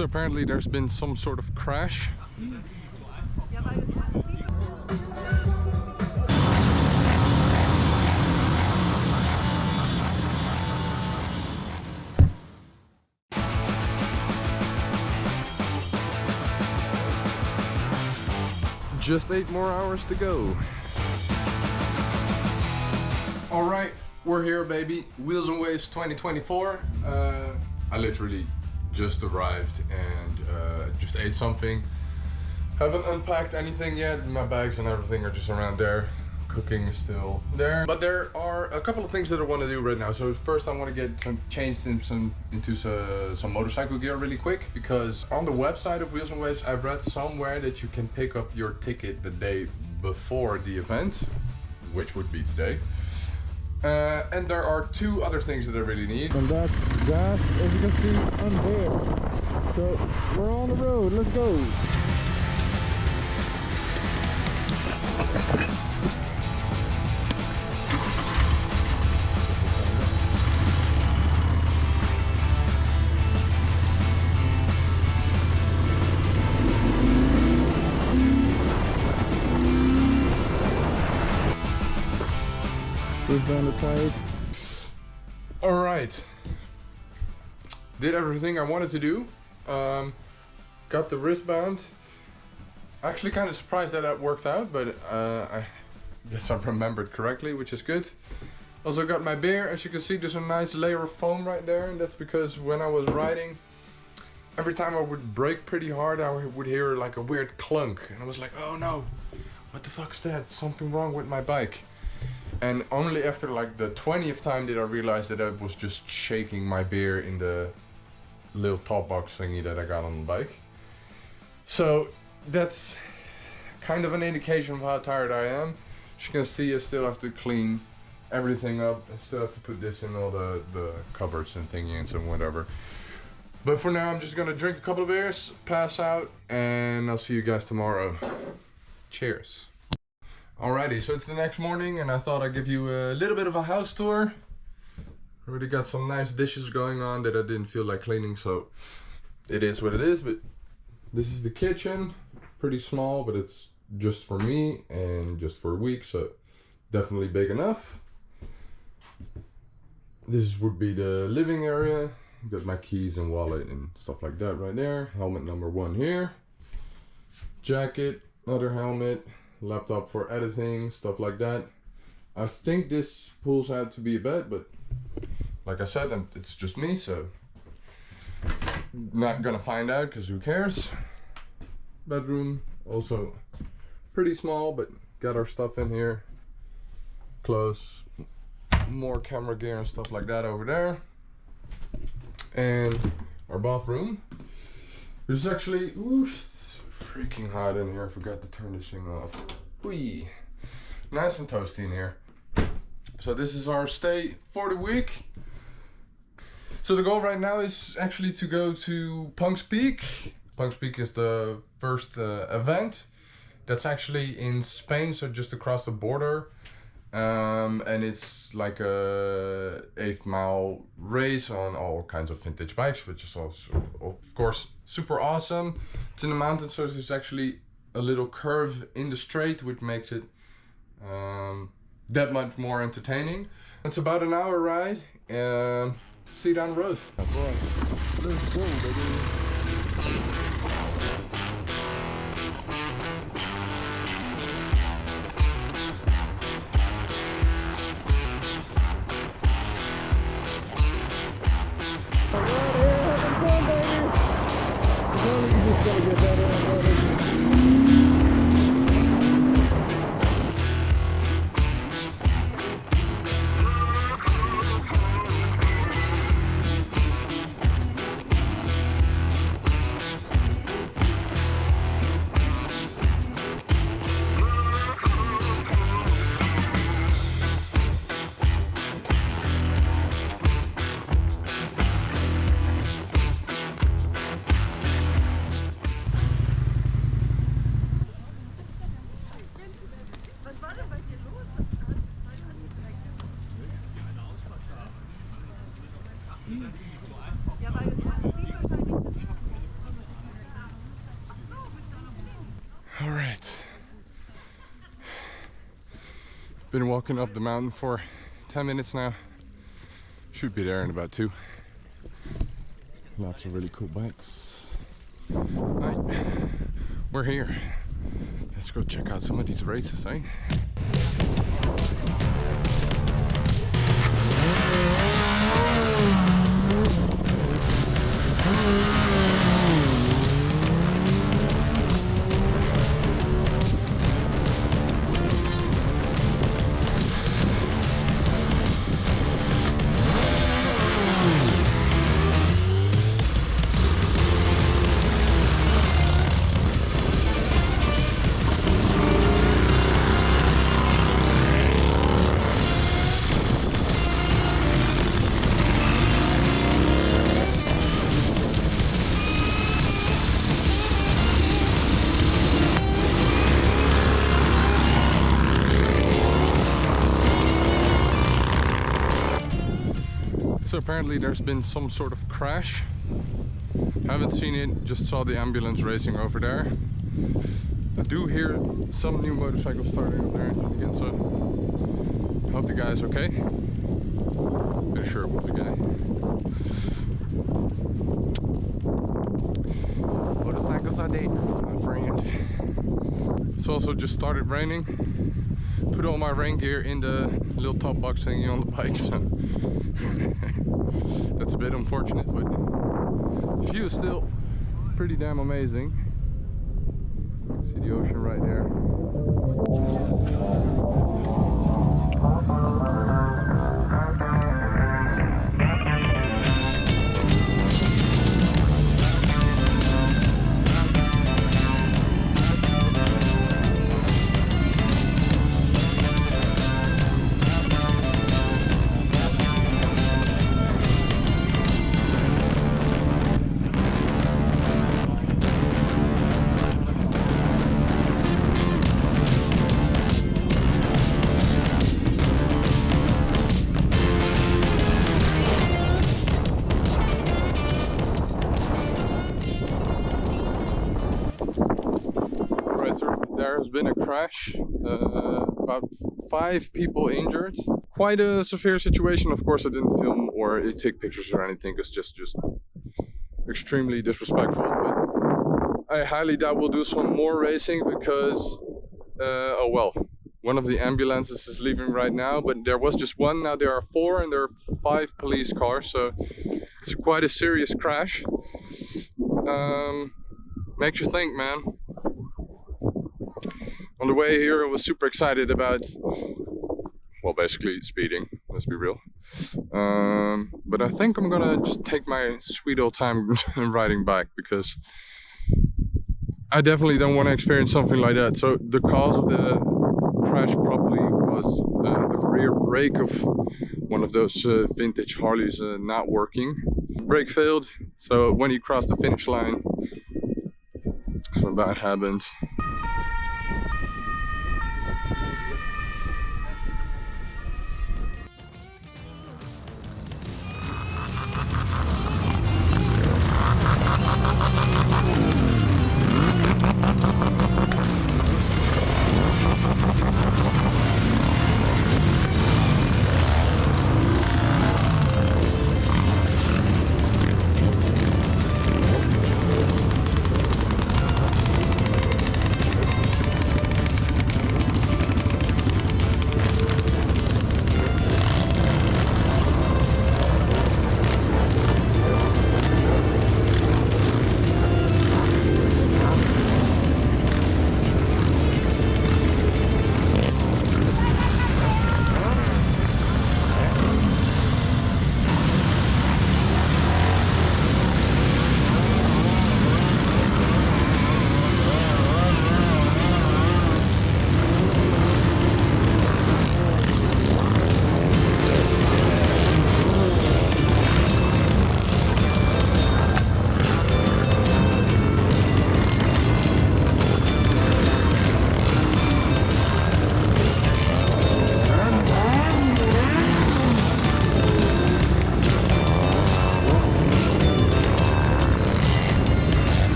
So apparently there's been some sort of crash. Just 8 more hours to go. All right, we're here, baby. Wheels and Waves 2024. I literally just arrived and just ate something. Haven't unpacked anything yet. My bags and everything are just around there. Cooking is still there. But there are a couple of things that I want to do right now. So first I want to get changed into some motorcycle gear really quick, because on the website of Wheels and Waves I've read somewhere that you can pick up your ticket the day before the event, which would be today. And there are 2 other things that I really need. And that's gas, as you can see, on there. So we're on the road, let's go. Down the tires. All right, did everything I wanted to do. Got the wristband. Actually kind of surprised that that worked out, but I guess I remembered correctly, which is good. Also got my beer. As you can see, there's a nice layer of foam right there, and that's because when I was riding, every time I would brake pretty hard, I would hear like a weird clunk, and I was like, oh no, what the fuck's that? Something wrong with my bike. And only after like the 20th time did I realize that I was just shaking my beer in the little top box thingy that I got on the bike. So that's kind of an indication of how tired I am. As you can see, I still have to clean everything up. I still have to put this in all the cupboards and thingies and whatever. But for now I'm just gonna drink a couple of beers, pass out, and I'll see you guys tomorrow. Cheers. Alrighty, so it's the next morning and I thought I'd give you a little bit of a house tour. Already got some nice dishes going on that I didn't feel like cleaning, so it is what it is. But this is the kitchen, pretty small, but it's just for me and just for a week, so definitely big enough. This would be the living area. Got my keys and wallet and stuff like that right there. Helmet number 1 here. Jacket, another helmet. Laptop for editing, stuff like that. I think this pulls out to be a bed, but like I said, it's just me, so not gonna find out because who cares. Bedroom, also pretty small, but got our stuff in here. Clothes, more camera gear and stuff like that over there. And our bathroom. There's actually, ooh, freaking hot in here. I forgot to turn this thing off. Whee! Nice and toasty in here. So this is our stay for the week. So the goal right now is actually to go to Punks Peak. Punks Peak is the first event. That's actually in Spain, so just across the border. And it's like a 8-mile race on all kinds of vintage bikes, which is also, of course, super awesome. It's in the mountains, so there's actually a little curve in the straight, which makes it that much more entertaining. It's about an hour ride. See you down the road. Let's go, baby. Been walking up the mountain for 10 minutes now. Should be there in about 2. Lots of really cool bikes. Right, we're here. Let's go check out some of these races, eh? So apparently there's been some sort of crash. Haven't seen it, just saw the ambulance racing over there. I do hear some new motorcycles starting up there again, so hope the guy's okay. Pretty sure it was a guy. Motorcycles are dangerous, my friend. It's also just started raining. Put all my rain gear in the little top box thingy on the bike, so that's a bit unfortunate, but the view is still pretty damn amazing. See the ocean right there. There has been a crash, about 5 people injured. Quite a severe situation. Of course I didn't film or take pictures or anything, it's just extremely disrespectful. But I highly doubt we'll do some more racing because, oh well, one of the ambulances is leaving right now, but there was just one, now there are 4 and there are 5 police cars, so it's quite a serious crash. Makes you think, man. On the way here I was super excited about, well, basically speeding, let's be real. But I think I'm gonna just take my sweet old time riding back, because I definitely don't want to experience something like that. So the cause of the crash probably was the rear brake of one of those vintage Harleys not working. Brake failed, so when he crossed the finish line, so that happened.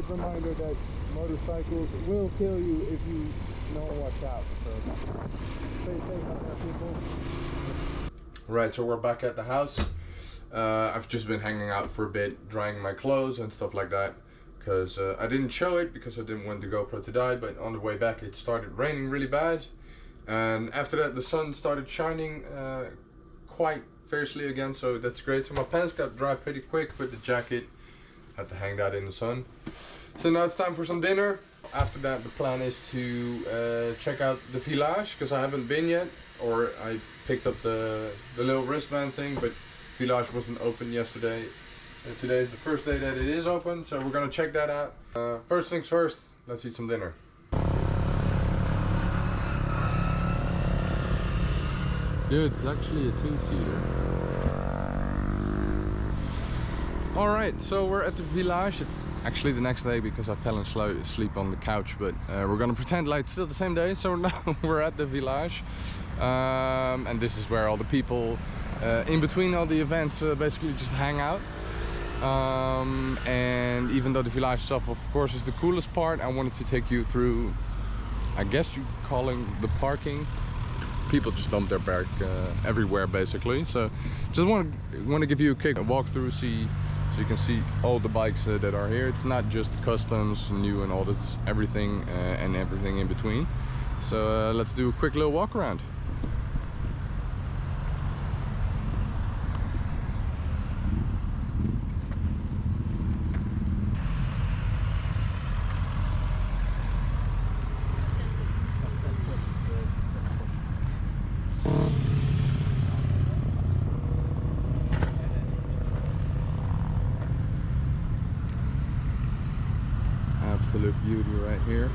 life reminder that motorcycles will kill you if you don't watch out. So stay safe out there, people. Right, so we're back at the house. I've just been hanging out for a bit, drying my clothes and stuff like that, because I didn't show it because I didn't want the GoPro to die, but on the way back it started raining really bad, and after that the sun started shining quite fiercely again, so that's great. So my pants got dry pretty quick, but the jacket had to hang that in the sun. So now it's time for some dinner. After that the plan is to check out the Village, because I haven't been yet, or I picked up the little wristband thing, but Village wasn't open yesterday. Today is the first day that it is open, so we're gonna check that out. First things first, let's eat some dinner. Dude, it's actually a two-seater. Alright, so we're at the Village. It's actually the next day because I fell asleep on the couch, but we're gonna pretend like it's still the same day. So now we're at the Village, and this is where all the people in between all the events basically just hang out. And even though the Village itself of course is the coolest part, I wanted to take you through, I guess you calling the parking. People just dump their bike everywhere basically, so just want to give you a quick walkthrough, so you can see all the bikes that are here. It's not just customs, new and all, that's everything and everything in between. So let's do a quick little walk around. Absolute beauty right here.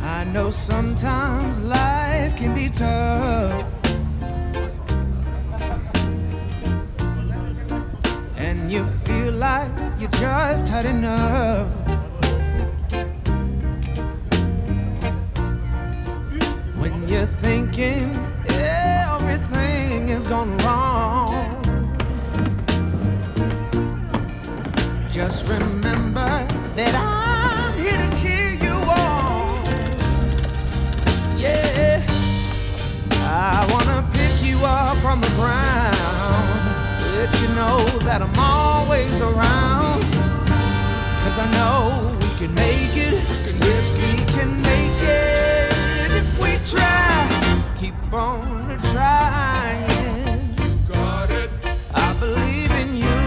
I know sometimes life can be tough, and you feel like you just had enough. When you're thinking everything is gone wrong, just remember that I'm here to cheer you on. Yeah, I wanna pick you up from the ground, let you know that I'm always around, 'cause I know we can make it, yes we can make it if we try, keep on trying. You got it. I believe in you.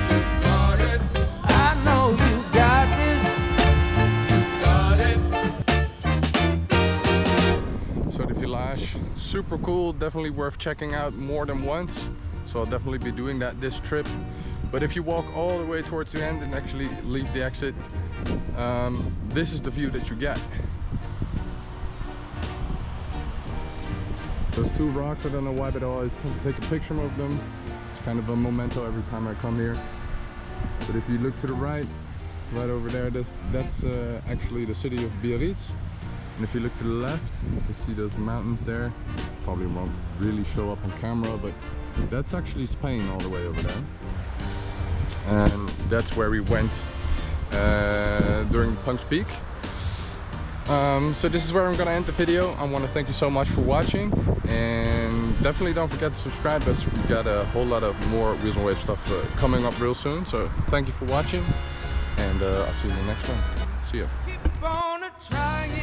You got it. I know you got this. You got it. So the Village, super cool, definitely worth checking out more than once. So I'll definitely be doing that this trip. But if you walk all the way towards the end and actually leave the exit, this is the view that you get. Those two rocks, I don't know why, but I always tend to take a picture of them. It's kind of a memento every time I come here. But if you look to the right over there, that's actually the city of Biarritz. And if you look to the left, you see those mountains there. Probably won't really show up on camera, but that's actually Spain all the way over there. And that's where we went during Punk's Peak. So this is where I'm gonna end the video. I want to thank you so much for watching, and definitely don't forget to subscribe, as we got a whole lot of more Wheels and Waves stuff coming up real soon. So thank you for watching, and I'll see you in the next one. See ya. Keep on trying.